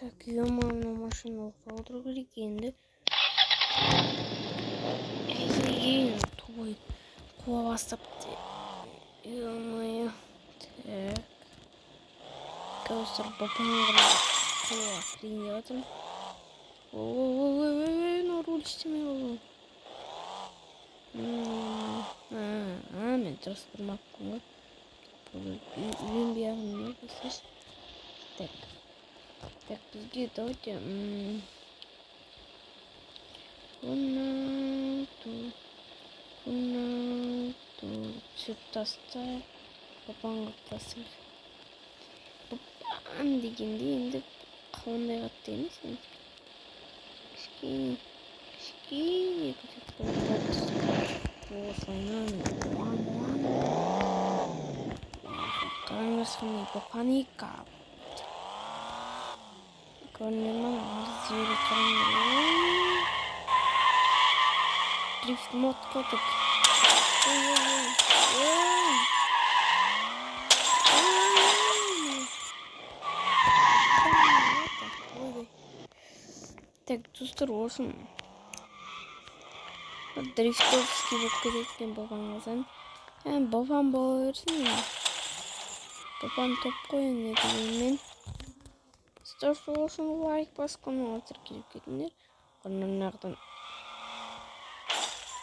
Так, ё-моё, машина отыру керек енді. Той қуа бастапты. Ё-моё. Так. Каустар бапаңға қуа қиын деп жатырмын. Ой, руль істемей қалды. Мен дұрыс тұрмаппын ғой. Үйленбей ағымын ғой. Так, бізге давайте түсіп тастайық. Папаңға тастайық. Папам дегенде енді қауындай қатты емес енді. Кішкене көтетіп осылайынан қараңғырсқандай папаника. Көрінемін арыз жері қараңғыр. Дрифт мод көтіп. Так, достар болсын. Дрифтовский болып кететін бабаңыздан. Бабам бола берсін. Бабам топ қойын едігенмен. Достар болсын, лайк басқаны отыр келіп кетіңдер. Қырнағдан.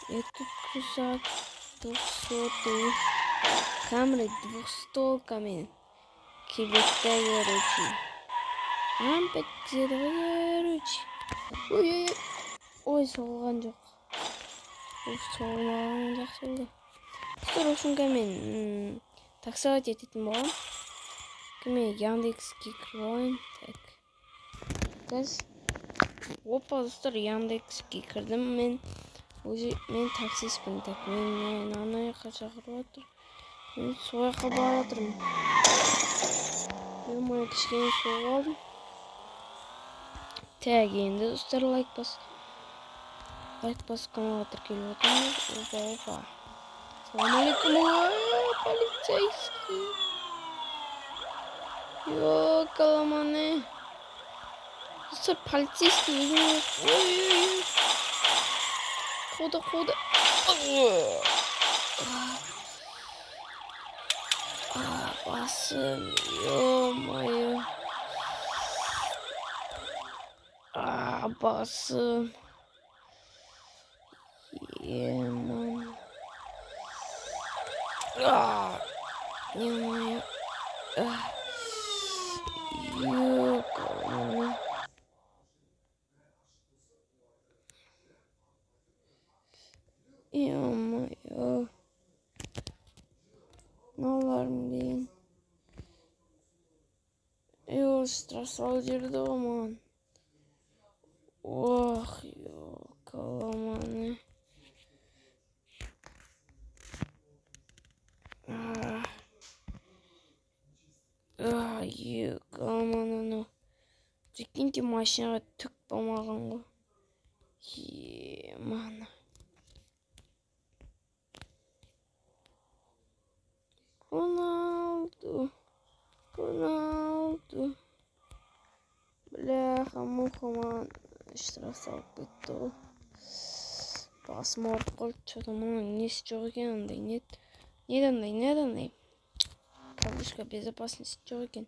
Это кусак 200 камеры 200 камен. Келеттай короче. Опять где-то короче. Ой, соғылған жоқ. Соғылған жақсы болды. Достар осынға мен таксовать ететін болған. Мен Яндекске кіріп. Так. Газ. Опа, достар, Яндекске кірдім. Мен таксиспін. Так, мен анаяққа шақырып отыр. Мен сояққа барып отырмын. Мен кішкене соғып алдым. Так, енді достар, лайк басқанға тіркеліп отырмыз. Опа. Салам алейкум, полицейский. Каламане. Достар, полицейский өзіңіз. Ой. Хода. Басым, ё-моё. Басым. Еман. Ё-моё. Ё-моё. Ё-моё. Наларым дейін. Страсал жерді оған. Ох, каламаны. Каламаны. Прикиньте, машинаға түк болмаған ғой. Еманы. Роналду. Бляха, мухаман. Штраф алып кетті ғой. Басым ауырып қалды. Что-то мұның несі жоқ екен андай. Недандай. Подушка безопасности жоқ екен.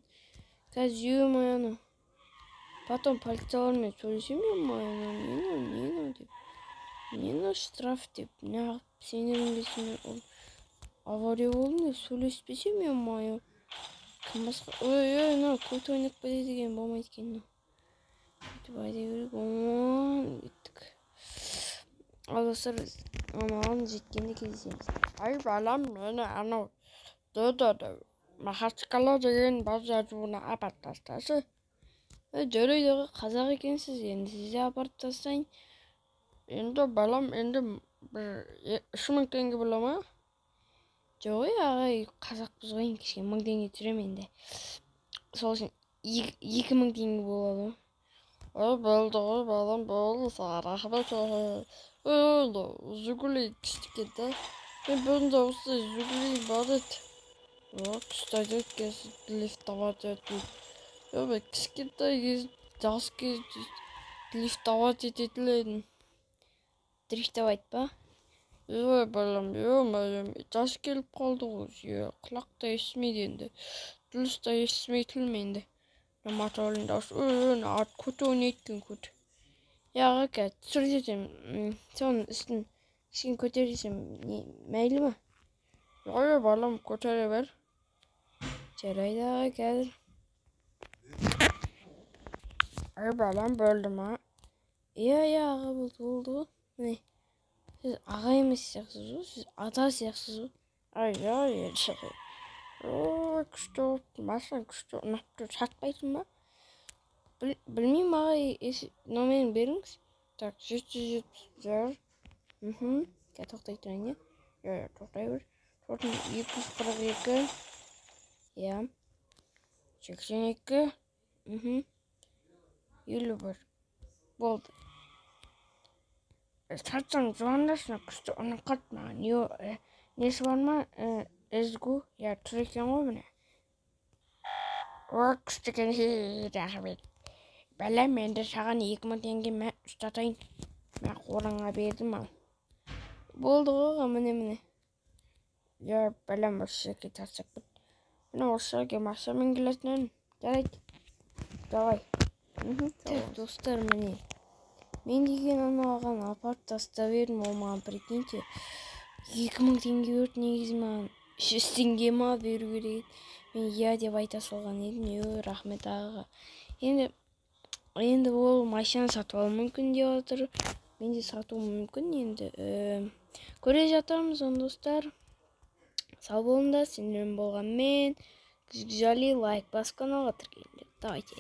Қазір ё-моё. Потом полициялармен сөйлесем, ё-моё, не штраф деп. Неғып сенерінбесіне ол авария болдың деп сөйлеспесем, ё-моё. Кім басқа? Ой, көт ойнап кетеді деген болмайды екен. Айта берейік. Кеттік. Ал достар, анаған жеткенде кездесеміз. Ай балам, мені анау Махачкала деген базарына апарып тасташы. Жарайды, қазақ екенсіз, енді сізде апарып тастайын. Енді балам, енді 3000 теңге бола ма? Жоқ, ағай, қазақпыз ғой, кішкене 1000 теңге түсірем енді. Сол үшін 2000 теңге болады. Болды ғой, балам, болды, саған рахмет. Жигули күшті кетті. Мен бұрында осы Жигули бар еді. Кішті айтады, дрифт табады еді. Кішкентай жас кезде дрифт аваад идэл едім. Дрифт аваад ба? Ой балам, жас келіп қалды ғой. Құлақта естімейді енді. Дұрыста естімейтін енді. Моторын дауыс. Ат көті ойнайтын көті. Яға кәт, түсірдесем, соның үстін кішкен көтересем, мәйлі ма? Ой балам, көтере бер. Жарайды аға қазір. Ой балам, бөлді ма? Аға болды ғой. Міне, сіз аға емес сияқсыз ғой, сіз ата сияқсыз ғой. Ел шығай. Ой, күшті опты, басынан күшті ұнапты, сатпайтын ба? Білмеймін аға, номерін беріңіз. Так, 770. Кә тоқтай тұрайын, е? Тоқтай бер. Сосын 242. 82. 51. Болды. Сатсаң звондасына күшті ұнақат маған. Несі бар ма? Ізгу. Тұр екен ғой міне. О, күшті екен, рахмет. Бәлем, енді саған 2000 теңге мен ұстатайын. Мен қораңа бердім ал. Болды ғой, міне. Бәлем, осы жерге тартсақ бұд. Міне осы жерге масамен келетін. Жарайды. Давай. Достар, міне. Мен деген анаған апарып таста бердім, ол маған прикиньте. 2000 теңге өрт негізі маған 300 теңге ма беру керек. Мен деп айта салған едім. Рахмет ағаға. Енді ол машина сатып алу мүмкін деп отыр. Мен де сату мүмкін енді. Көре жатармыз оны достар. Сау болыңдар, сендермен болғанмен. Güzel лайк бас каналға тіркеліңдер. Давайте.